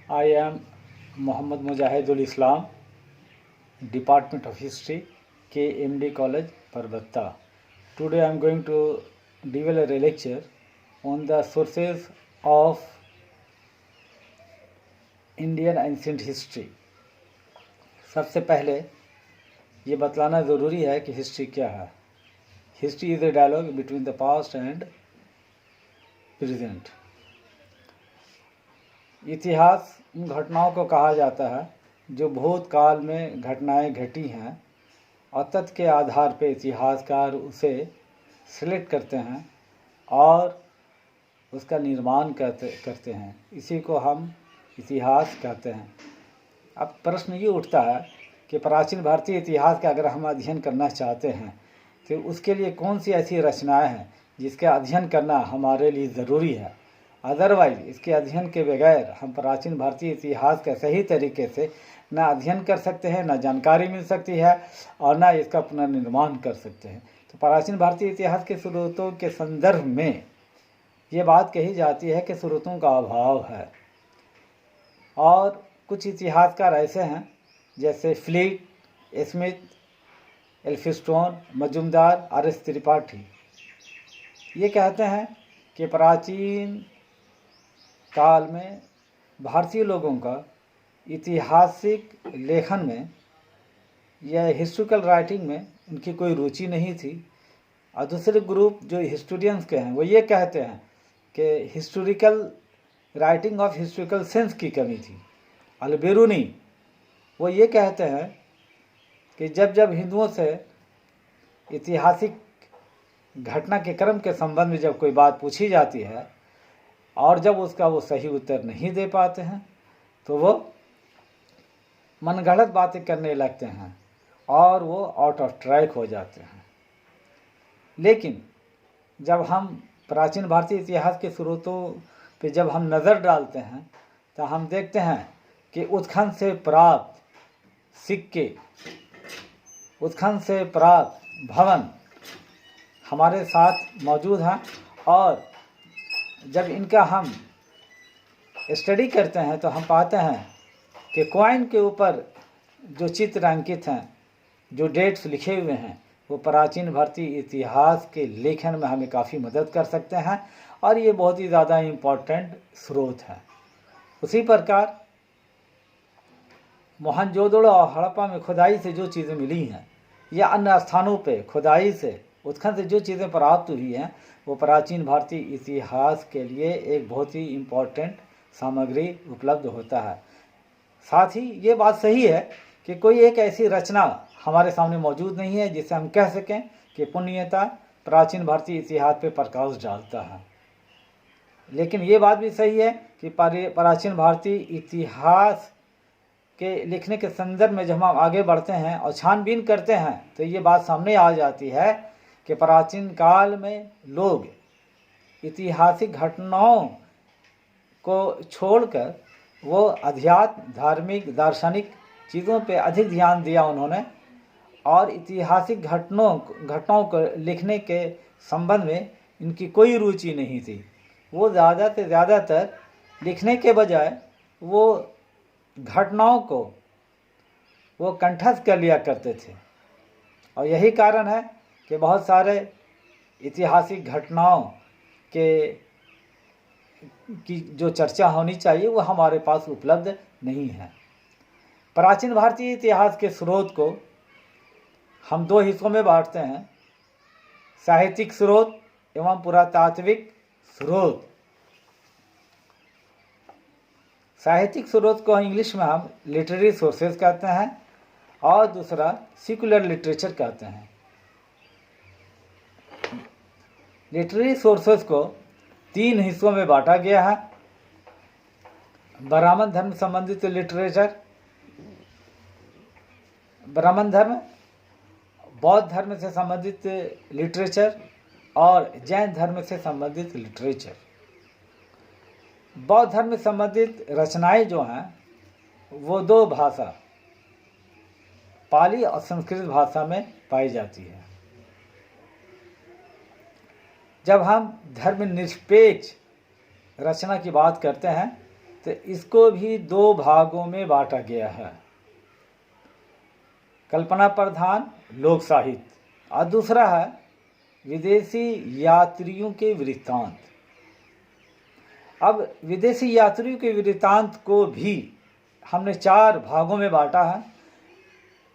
I am Muhammad Mujahidul Islam, Department of History, KMD College, Parbatta. Today I am going to deliver a lecture on the sources of Indian ancient history. सबसे पहले ये बतलाना ज़रूरी है कि history क्या है. History is a dialogue between the past and present. इतिहास उन घटनाओं को कहा जाता है जो भूतकाल में घटनाएं घटी हैं और तथ्य के आधार पर इतिहासकार उसे सिलेक्ट करते हैं और उसका निर्माण करते हैं. इसी को हम इतिहास कहते हैं. अब प्रश्न ये उठता है कि प्राचीन भारतीय इतिहास का अगर हम अध्ययन करना चाहते हैं तो उसके लिए कौन सी ऐसी रचनाएं हैं जिसका अध्ययन करना हमारे लिए ज़रूरी है. अदरवाइज इसके अध्ययन के बगैर हम प्राचीन भारतीय इतिहास का सही तरीके से न अध्ययन कर सकते हैं, न जानकारी मिल सकती है और न इसका पुनर्निर्माण कर सकते हैं. तो प्राचीन भारतीय इतिहास के स्रोतों के संदर्भ में ये बात कही जाती है कि स्रोतों का अभाव है. और कुछ इतिहासकार ऐसे हैं जैसे Fleet, Smith, Elphinstone, Majumdar, R S. Tripathi. ये कहते हैं कि प्राचीन काल में भारतीय लोगों का ऐतिहासिक लेखन में या हिस्टोरिकल राइटिंग में उनकी कोई रुचि नहीं थी. और दूसरे ग्रुप जो हिस्टोरियंस के हैं वो ये कहते हैं कि historical writing of historical sense की कमी थी. अलबेरूनी वो ये कहते हैं कि जब हिंदुओं से ऐतिहासिक घटना के क्रम के संबंध में जब कोई बात पूछी जाती है और जब उसका वो सही उत्तर नहीं दे पाते हैं तो वो मनगढ़ंत बातें करने लगते हैं और वो आउट ऑफ ट्रैक हो जाते हैं. लेकिन जब हम प्राचीन भारतीय इतिहास के स्रोतों पे जब हम नज़र डालते हैं तो हम देखते हैं कि उत्खनन से प्राप्त सिक्के, उत्खनन से प्राप्त भवन हमारे साथ मौजूद हैं. और जब इनका हम स्टडी करते हैं तो हम पाते हैं कि कॉइन के ऊपर जो चित्र अंकित हैं, जो डेट्स लिखे हुए हैं, वो प्राचीन भारतीय इतिहास के लेखन में हमें काफ़ी मदद कर सकते हैं और ये बहुत ही ज़्यादा इम्पोर्टेंट स्रोत है. उसी प्रकार मोहनजोदड़ो और हड़प्पा में खुदाई से जो चीज़ें मिली हैं या अन्य स्थानों पे खुदाई से उत्खनन से जो चीज़ें प्राप्त हुई हैं वो प्राचीन भारतीय इतिहास के लिए एक बहुत ही इम्पोर्टेंट सामग्री उपलब्ध होता है. साथ ही ये बात सही है कि कोई एक ऐसी रचना हमारे सामने मौजूद नहीं है जिसे हम कह सकें कि पुण्यता प्राचीन भारतीय इतिहास पे प्रकाश डालता है. लेकिन ये बात भी सही है कि प्राचीन भारतीय इतिहास के लिखने के संदर्भ में जब हम आगे बढ़ते हैं और छानबीन करते हैं तो ये बात सामने आ जाती है कि प्राचीन काल में लोग ऐतिहासिक घटनाओं को छोड़कर वो अध्यात्म, धार्मिक, दार्शनिक चीज़ों पे अधिक ध्यान दिया उन्होंने और ऐतिहासिक घटनाओं को लिखने के संबंध में इनकी कोई रुचि नहीं थी. वो ज़्यादा से ज़्यादातर लिखने के बजाय वो घटनाओं को वो कंठस्थ कर लिया करते थे. और यही कारण है कि बहुत सारे ऐतिहासिक घटनाओं की जो चर्चा होनी चाहिए वो हमारे पास उपलब्ध नहीं है. प्राचीन भारतीय इतिहास के स्रोत को हम दो हिस्सों में बांटते हैं, साहित्यिक स्रोत एवं पुरातात्विक स्रोत. साहित्यिक स्रोत को इंग्लिश में हम लिटरेरी सोर्सेज कहते हैं और दूसरा सेक्युलर लिटरेचर कहते हैं. लिटरेरी सोर्सेज को तीन हिस्सों में बांटा गया है. ब्राह्मण धर्म संबंधित लिटरेचर, ब्राह्मण धर्म, बौद्ध धर्म से संबंधित लिटरेचर और जैन धर्म से संबंधित लिटरेचर. बौद्ध धर्म से संबंधित रचनाएं जो हैं वो दो भाषा, पाली और संस्कृत भाषा में पाई जाती है. जब हम धर्मनिरपेक्ष रचना की बात करते हैं तो इसको भी दो भागों में बांटा गया है, कल्पना प्रधान लोक साहित्य और दूसरा है विदेशी यात्रियों के वृत्तांत। अब विदेशी यात्रियों के वृत्तांत को भी हमने चार भागों में बांटा है,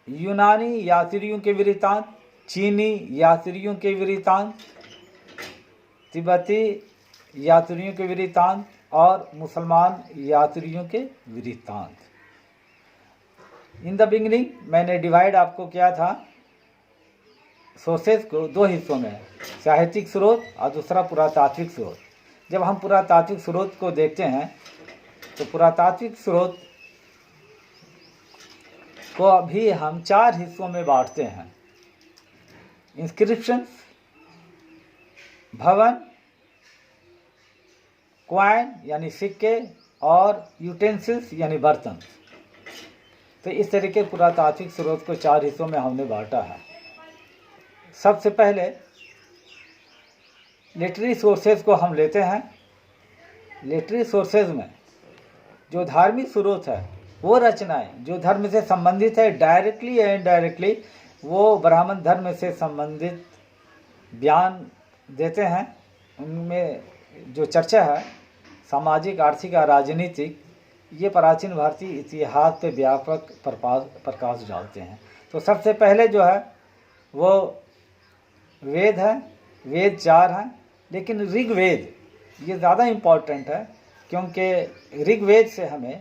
यूनानी यात्रियों के वृत्तांत, चीनी यात्रियों के वृत्तांत, तिब्बती यात्रियों के वृत्तांत और मुसलमान यात्रियों के वृत्तांत। इन द बिगिनिंग मैंने डिवाइड आपको किया था सोर्सेज को दो हिस्सों में, साहित्यिक स्रोत और दूसरा पुरातात्विक स्रोत। जब हम पुरातात्विक स्रोत को देखते हैं तो पुरातात्विक स्रोत को अभी हम चार हिस्सों में बांटते हैं, इंस्क्रिप्शंस, भवन, क्वाइन यानी सिक्के और यूटेंसिल्स यानी बर्तन। तो इस तरीके पुरातात्विक स्रोत को चार हिस्सों में हमने बांटा है। सबसे पहले लिटरेरी सोर्सेज को हम लेते हैं। लिटरेरी सोर्सेज में जो धार्मिक स्रोत है वो रचनाएं जो धर्म से संबंधित है, डायरेक्टली या इनडायरेक्टली वो ब्राह्मण धर्म से संबंधित बयान देते हैं। उनमें जो चर्चा है सामाजिक, आर्थिक और राजनीतिक, ये प्राचीन भारतीय इतिहास पे व्यापक प्रकाश डालते हैं। तो सबसे पहले जो है वो वेद है, वेद चार हैं, लेकिन ऋग्वेद ये ज़्यादा इम्पॉर्टेंट है क्योंकि ऋग्वेद से हमें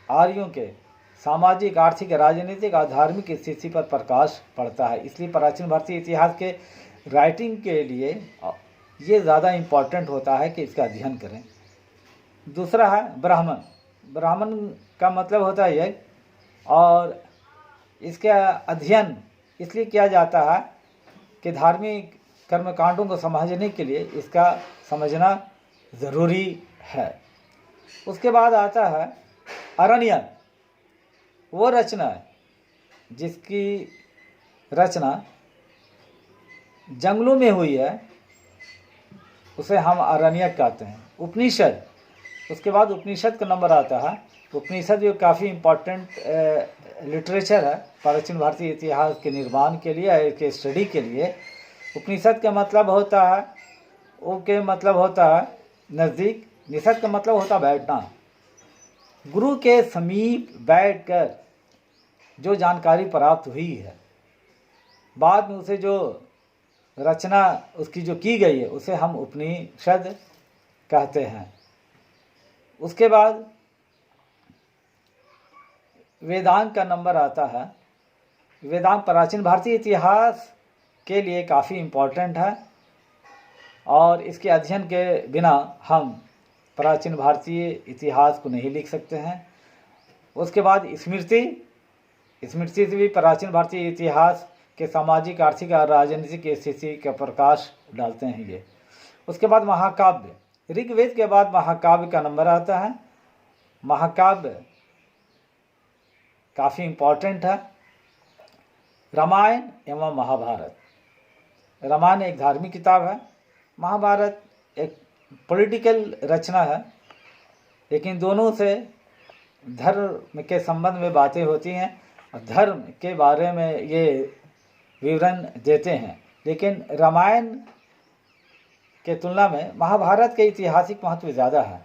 आर्यों के सामाजिक, आर्थिक, राजनीतिक और धार्मिक स्थिति पर प्रकाश पड़ता है। इसलिए प्राचीन भारतीय इतिहास के राइटिंग के लिए ये ज़्यादा इम्पॉर्टेंट होता है कि इसका अध्ययन करें। दूसरा है ब्राह्मण। ब्राह्मण का मतलब होता है ये, और इसका अध्ययन इसलिए किया जाता है कि धार्मिक कर्मकांडों को समझने के लिए इसका समझना ज़रूरी है। उसके बाद आता है अरण्यक। वो रचना है जिसकी रचना जंगलों में हुई है, उसे हम अरण्यक कहते हैं। उपनिषद, उसके बाद उपनिषद का नंबर आता है। उपनिषद जो काफ़ी इम्पोर्टेंट लिटरेचर है प्राचीन भारतीय इतिहास के निर्माण के लिए, के स्टडी के लिए। उपनिषद का मतलब होता है, ओ के मतलब होता है नज़दीक, निषद का मतलब होता है बैठना। गुरु के समीप बैठकर जो जानकारी प्राप्त हुई है, बाद में उसे जो रचना उसकी जो की गई है उसे हम उपनिषद कहते हैं। उसके बाद वेदांत का नंबर आता है। वेदांत प्राचीन भारतीय इतिहास के लिए काफ़ी इम्पोर्टेंट है और इसके अध्ययन के बिना हम प्राचीन भारतीय इतिहास को नहीं लिख सकते हैं। उसके बाद स्मृति। स्मृति से भी प्राचीन भारतीय इतिहास के सामाजिक, आर्थिक और राजनीतिक स्थिति का प्रकाश डालते हैं ये। उसके बाद महाकाव्य। ऋग्वेद के बाद महाकाव्य का नंबर आता है। महाकाव्य काफ़ी इम्पोर्टेंट है। रामायण एवं महाभारत। रामायण एक धार्मिक किताब है, महाभारत एक पॉलिटिकल रचना है, लेकिन दोनों से धर्म के संबंध में बातें होती हैं और धर्म के बारे में ये विवरण देते हैं। लेकिन रामायण के तुलना में महाभारत के ऐतिहासिक महत्व ज़्यादा है।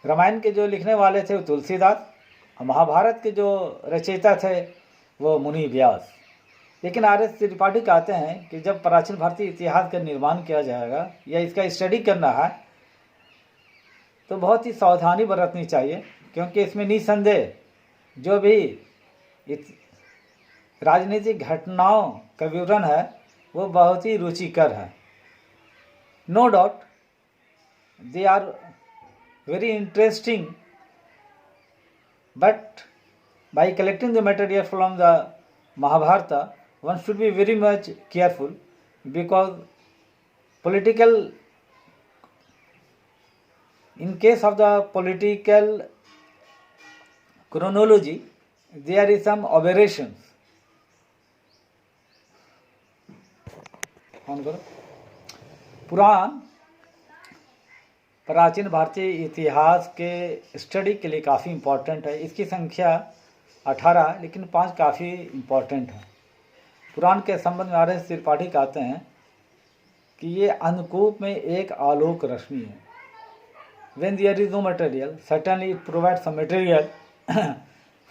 रामायण के जो लिखने वाले थे वो तुलसीदास और महाभारत के जो रचयिता थे वो मुनि व्यास। लेकिन आर.एस. त्रिपाठी कहते हैं कि जब प्राचीन भारतीय इतिहास का निर्माण किया जाएगा या इसका स्टडी करना है तो बहुत ही सावधानी बरतनी चाहिए, क्योंकि इसमें निसंदेह जो भी राजनीतिक घटनाओं का विवरण है वो बहुत ही रुचिकर है। No doubt they are very interesting, but by collecting the material from the Mahabharata one should be very much careful, because political, in case of the political chronology there is some aberrations. पुराण प्राचीन भारतीय इतिहास के study के लिए काफ़ी important है। इसकी संख्या 18, लेकिन 5 काफ़ी इम्पोर्टेंट है। पुराण के संबंध में आर.एस. त्रिपाठी कहते हैं कि ये अन्नकूप में एक आलोक रश्मि है। When there is no material, certainly it provides some material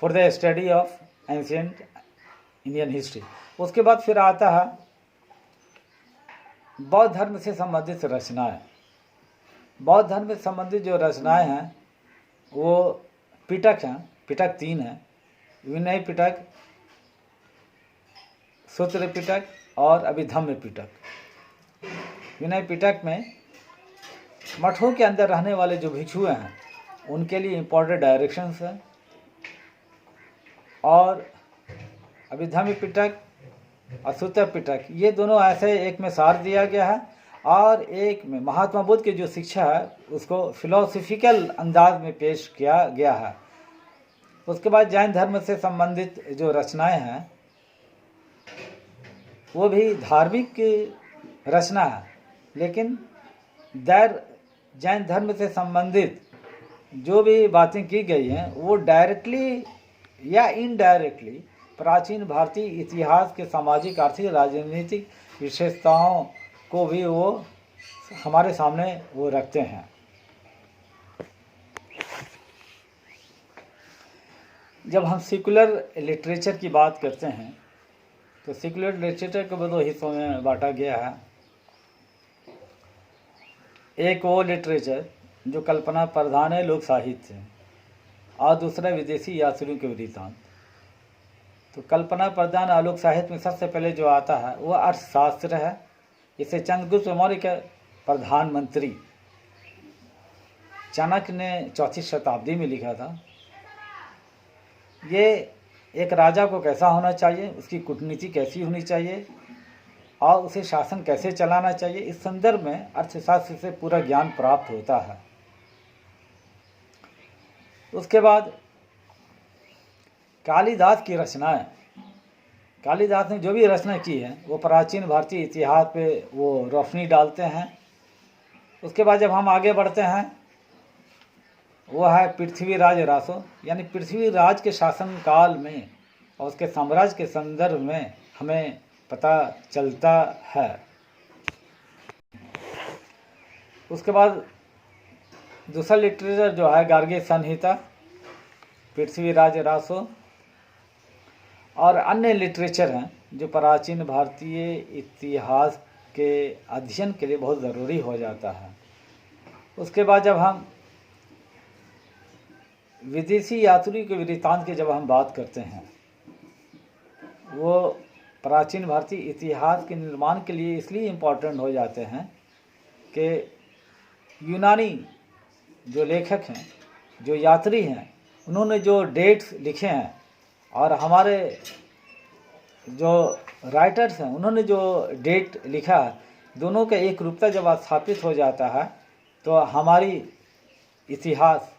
for the study of ancient Indian history. उसके बाद फिर आता है बौद्ध धर्म से संबंधित रचनाएं। बौद्ध धर्म से संबंधित जो रचनाएं हैं वो पिटक हैं। पिटक 3 हैं, विनय पिटक, सूत्र पिटक और अभिधम्म पिटक। विनय पिटक में मठों के अंदर रहने वाले जो भिक्षु हैं उनके लिए इम्पोर्टेंट डायरेक्शंस हैं, और अभिधम्म पिटक और सूत्र पिटक ये दोनों ऐसे एक में सार दिया गया है, और एक में महात्मा बुद्ध की जो शिक्षा है उसको फिलोसफिकल अंदाज में पेश किया गया है। उसके बाद जैन धर्म से संबंधित जो रचनाएं हैं वो भी धार्मिक रचना है, लेकिन जैन धर्म से संबंधित जो भी बातें की गई हैं वो डायरेक्टली या इनडायरेक्टली प्राचीन भारतीय इतिहास के सामाजिक, आर्थिक, राजनीतिक विशेषताओं को भी वो हमारे सामने वो रखते हैं। जब हम सेकुलर लिटरेचर की बात करते हैं तो सेकुलर लिटरेचर को 2 हिस्सों में बांटा गया है। एक वो लिटरेचर जो कल्पना प्रधान है, लोक साहित्य है, और दूसरा विदेशी यात्रियों के वृत्तांत। तो कल्पना प्रधान आलोक साहित्य में सबसे पहले जो आता है वो अर्थशास्त्र है। इसे चंद्रगुप्त मौर्य के प्रधानमंत्री चाणक्य ने 4वीं शताब्दी में लिखा था। ये एक राजा को कैसा होना चाहिए, उसकी कूटनीति कैसी होनी चाहिए और उसे शासन कैसे चलाना चाहिए, इस संदर्भ में अर्थशास्त्र से पूरा ज्ञान प्राप्त होता है। उसके बाद कालिदास की रचनाएं। कालिदास ने जो भी रचना की है वो प्राचीन भारतीय इतिहास पे वो रोशनी डालते हैं। उसके बाद जब हम आगे बढ़ते हैं वो है पृथ्वीराज रासो, यानी पृथ्वीराज के शासन काल में और उसके साम्राज्य के संदर्भ में हमें पता चलता है। उसके बाद दूसरा लिटरेचर जो है गार्गी संहिता, पृथ्वीराज रासो और अन्य लिटरेचर हैं जो प्राचीन भारतीय इतिहास के अध्ययन के लिए बहुत ज़रूरी हो जाता है। उसके बाद जब हम विदेशी यात्री के वृत्तांत की जब हम बात करते हैं वो प्राचीन भारतीय इतिहास के निर्माण के लिए इसलिए इम्पोर्टेंट हो जाते हैं कि यूनानी जो लेखक हैं, जो यात्री हैं, उन्होंने जो डेट्स लिखे हैं और हमारे जो राइटर्स हैं उन्होंने जो डेट लिखा है, दोनों का एक रूपता जब स्थापित हो जाता है तो हमारी इतिहास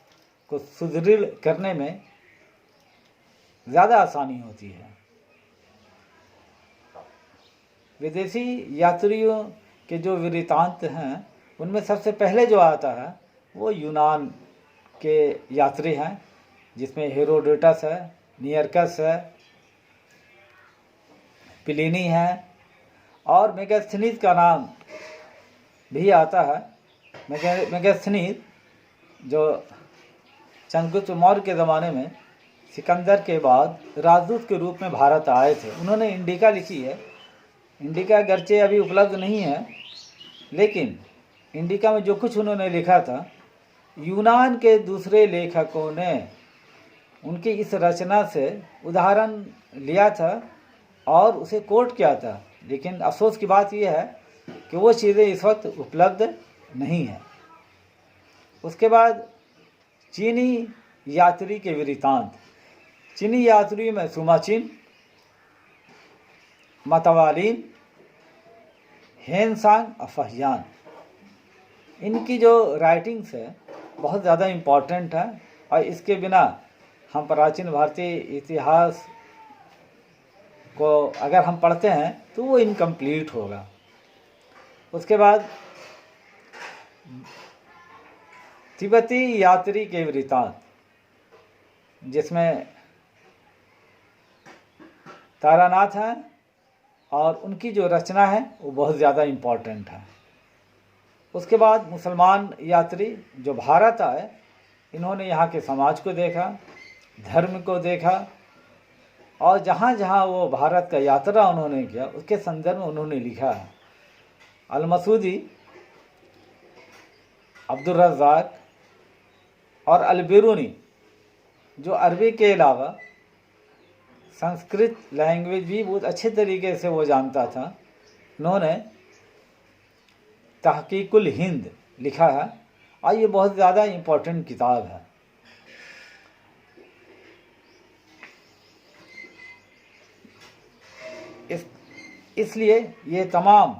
को सुदृढ़ करने में ज़्यादा आसानी होती है। विदेशी यात्रियों के जो वृत्तांत हैं उनमें सबसे पहले जो आता है वो यूनान के यात्री हैं, जिसमें हेरोडोटस है, नियरकस है, प्लिनी है और मेगास्थनीज का नाम भी आता है। मेगास्थनीज जो चंद्रगुप्त मौर्य के ज़माने में सिकंदर के बाद राजदूत के रूप में भारत आए थे। उन्होंने इंडिका लिखी है। इंडिका गर्चे अभी उपलब्ध नहीं है, लेकिन इंडिका में जो कुछ उन्होंने लिखा था यूनान के दूसरे लेखकों ने उनकी इस रचना से उदाहरण लिया था और उसे कोट किया था, लेकिन अफसोस की बात यह है कि वो चीज़ें इस वक्त उपलब्ध नहीं हैं। उसके बाद चीनी यात्री के वृत्तांत। चीनी यात्रियों में सुमाचिन, मतवालिन, हेनसांग और फहियान, इनकी जो राइटिंग्स है बहुत ज़्यादा इम्पोर्टेंट है और इसके बिना हम प्राचीन भारतीय इतिहास को अगर हम पढ़ते हैं तो वो इनकम्प्लीट होगा। उसके बाद तिब्बती यात्री के वृत्तांत, जिसमें तारानाथ है और उनकी जो रचना है वो बहुत ज़्यादा इम्पोर्टेंट है। उसके बाद मुसलमान यात्री जो भारत आए, इन्होंने यहाँ के समाज को देखा, धर्म को देखा, और जहाँ जहाँ वो भारत का यात्रा उन्होंने किया उसके संदर्भ में उन्होंने लिखा है। अल मसूदी, अब्दुल रज़्ज़ाक और अल बिरूनी, जो अरबी के अलावा संस्कृत लैंग्वेज भी बहुत अच्छे तरीके से वो जानता था, उन्होंने तहकीकुल हिंद लिखा है और ये बहुत ज़्यादा इम्पोर्टेंट किताब है। इसलिए ये तमाम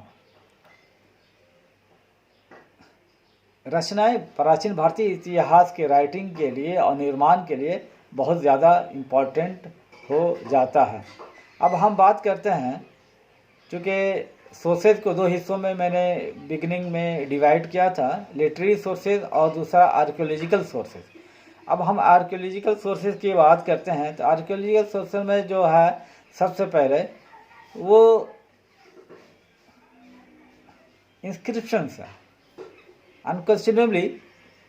रचनाएं प्राचीन भारतीय इतिहास के राइटिंग के लिए और निर्माण के लिए बहुत ज़्यादा इम्पोर्टेंट हो जाता है। अब हम बात करते हैं, चूँकि सोर्सेज को दो हिस्सों में मैंने बिगिनिंग में डिवाइड किया था, लिटरेरी सोर्सेज और दूसरा आर्कियोलॉजिकल सोर्सेज। अब हम आर्कियोलॉजिकल सोर्सेज की बात करते हैं तो आर्कियोलॉजिकल सोर्सेज में जो है सबसे पहले वो इंस्क्रिप्शंस है। Unquestionably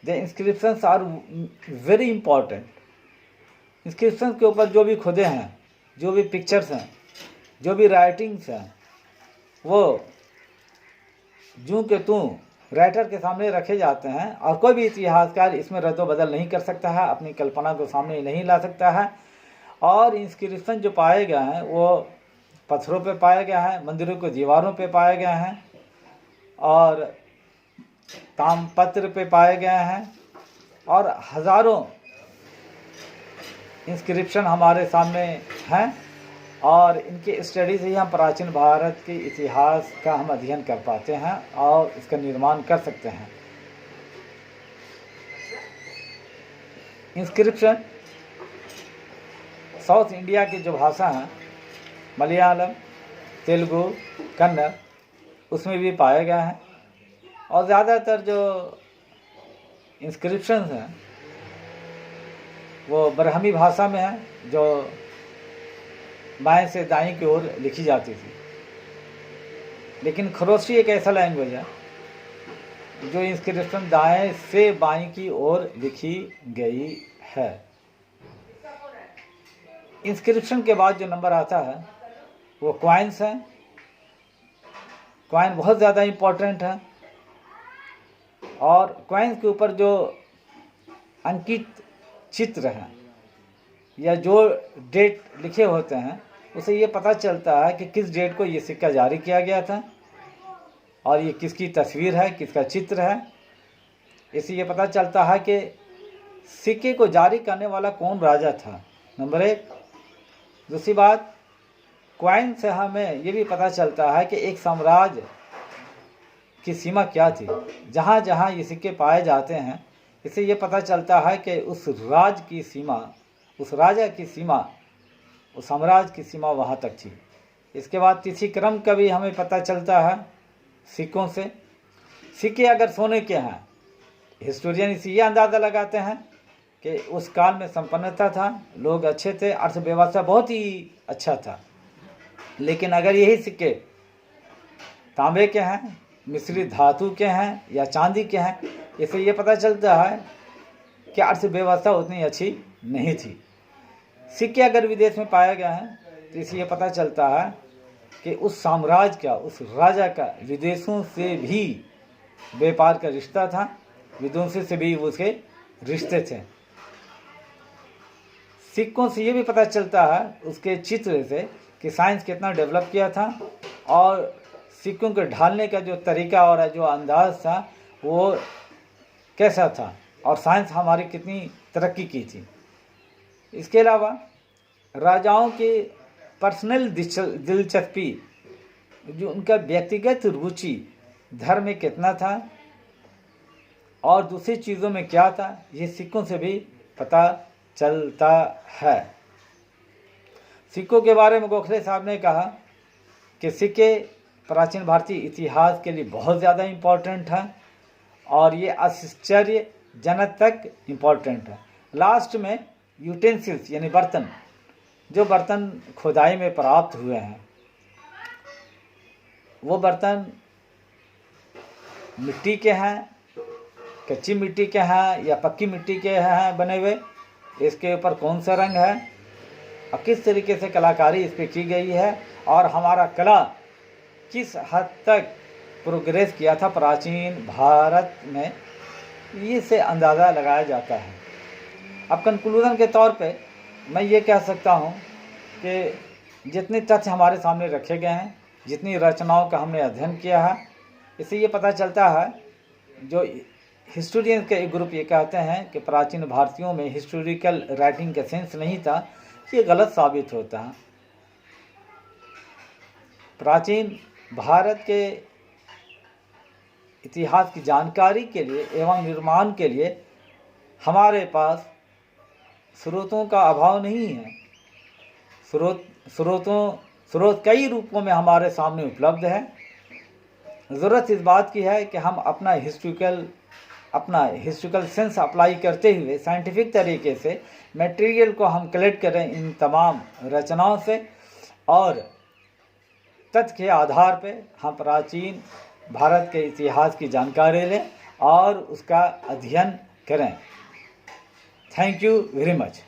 the inscriptions are very important. Inscriptions के ऊपर जो भी खुदे हैं, जो भी पिक्चर्स हैं, जो भी राइटिंग्स हैं, वो जूं के तूं राइटर के सामने रखे जाते हैं और कोई भी इतिहासकार इसमें रद्द बदल नहीं कर सकता है, अपनी कल्पना को सामने नहीं ला सकता है। और इंस्क्रिप्शन जो पाए गए हैं वो पत्थरों पे पाए गए हैं, मंदिरों के दीवारों पे पाए गए हैं और तामपत्र पे पाए गए हैं, और हज़ारों इंस्क्रिप्शन हमारे सामने हैं। और इनके स्टडी से ही हम प्राचीन भारत के इतिहास का हम अध्ययन कर पाते हैं और इसका निर्माण कर सकते हैं। इंस्क्रिप्शन साउथ इंडिया की जो भाषा हैं, मलयालम, तेलुगु, कन्नड़, उसमें भी पाए गए हैं। और ज़्यादातर जो इंस्क्रिप्शंस हैं वो ब्राह्मी भाषा में है, जो बाएं से दाएं की ओर लिखी जाती थी। लेकिन खरोशी एक ऐसा लैंग्वेज है जो इंस्क्रिप्शन दाएं से बाएं की ओर लिखी गई है। इंस्क्रिप्शन के बाद जो नंबर आता है वो क्वाइंस है। क्वाइन बहुत ज़्यादा इम्पोर्टेंट है और क्वाइंस के ऊपर जो अंकित चित्र हैं या जो डेट लिखे होते हैं उसे ये पता चलता है कि किस डेट को ये सिक्का जारी किया गया था और ये किसकी तस्वीर है, किसका चित्र है। इससे ये पता चलता है कि सिक्के को जारी करने वाला कौन राजा था, नंबर एक। दूसरी बात, क्वाइन से हमें ये भी पता चलता है कि एक साम्राज्य की सीमा क्या थी। जहाँ जहाँ ये सिक्के पाए जाते हैं, इससे ये पता चलता है कि उस राज की सीमा, उस राजा की सीमा, उस साम्राज्य की सीमा वहाँ तक थी। इसके बाद तिथि क्रम का भी हमें पता चलता है सिक्कों से। सिक्के अगर सोने के हैं, हिस्टोरियन इसी ये अंदाज़ा लगाते हैं कि उस काल में संपन्नता था, लोग अच्छे थे, अर्थव्यवस्था बहुत ही अच्छा था। लेकिन अगर यही सिक्के तांबे के हैं, मिश्रित धातु के हैं या चांदी के हैं, इससे ये पता चलता है कि अर्थव्यवस्था उतनी अच्छी नहीं थी। सिक्के अगर विदेश में पाया गया है तो इससे ये पता चलता है कि उस साम्राज्य का, उस राजा का विदेशों से भी व्यापार का रिश्ता था, विदेशों से भी उसके रिश्ते थे। सिक्कों से ये भी पता चलता है उसके चित्र से कि साइंस कितना डेवलप किया था और सिक्कों के ढालने का जो तरीका और जो अंदाज था वो कैसा था और साइंस हमारी कितनी तरक्की की थी। इसके अलावा राजाओं की पर्सनल दिलचस्पी, जो उनका व्यक्तिगत रुचि धर्म में कितना था और दूसरी चीज़ों में क्या था, ये सिक्कों से भी पता चलता है। सिक्कों के बारे में गोखले साहब ने कहा कि सिक्के प्राचीन भारतीय इतिहास के लिए बहुत ज़्यादा इम्पोर्टेंट हैं और ये आश्चर्य जनक तक इम्पोर्टेंट है। लास्ट में यूटेंसिल्स यानी बर्तन, जो बर्तन खुदाई में प्राप्त हुए हैं, वो बर्तन मिट्टी के हैं, कच्ची मिट्टी के हैं या पक्की मिट्टी के हैं बने हुए, इसके ऊपर कौन सा रंग है और किस तरीके से कलाकारी इस पर की गई है, और हमारा कला किस हद तक प्रोग्रेस किया था प्राचीन भारत में, इससे अंदाज़ा लगाया जाता है। अब कंक्लूजन के तौर पे मैं ये कह सकता हूँ कि जितने तथ्य हमारे सामने रखे गए हैं, जितनी रचनाओं का हमने अध्ययन किया है, इससे ये पता चलता है, जो हिस्टोरियन के एक ग्रुप ये कहते हैं कि प्राचीन भारतीयों में हिस्टोरिकल राइटिंग का सेंस नहीं था, ये गलत साबित होता है। प्राचीन भारत के इतिहास की जानकारी के लिए एवं निर्माण के लिए हमारे पास स्रोतों का अभाव नहीं है। स्रोत कई रूपों में हमारे सामने उपलब्ध है। ज़रूरत इस बात की है कि हम अपना हिस्ट्रिकल सेंस अप्लाई करते हुए साइंटिफिक तरीके से मटेरियल को हम कलेक्ट करें इन तमाम रचनाओं से, और तथ्य के आधार पे हम प्राचीन भारत के इतिहास की जानकारी लें और उसका अध्ययन करें। Thank you very much.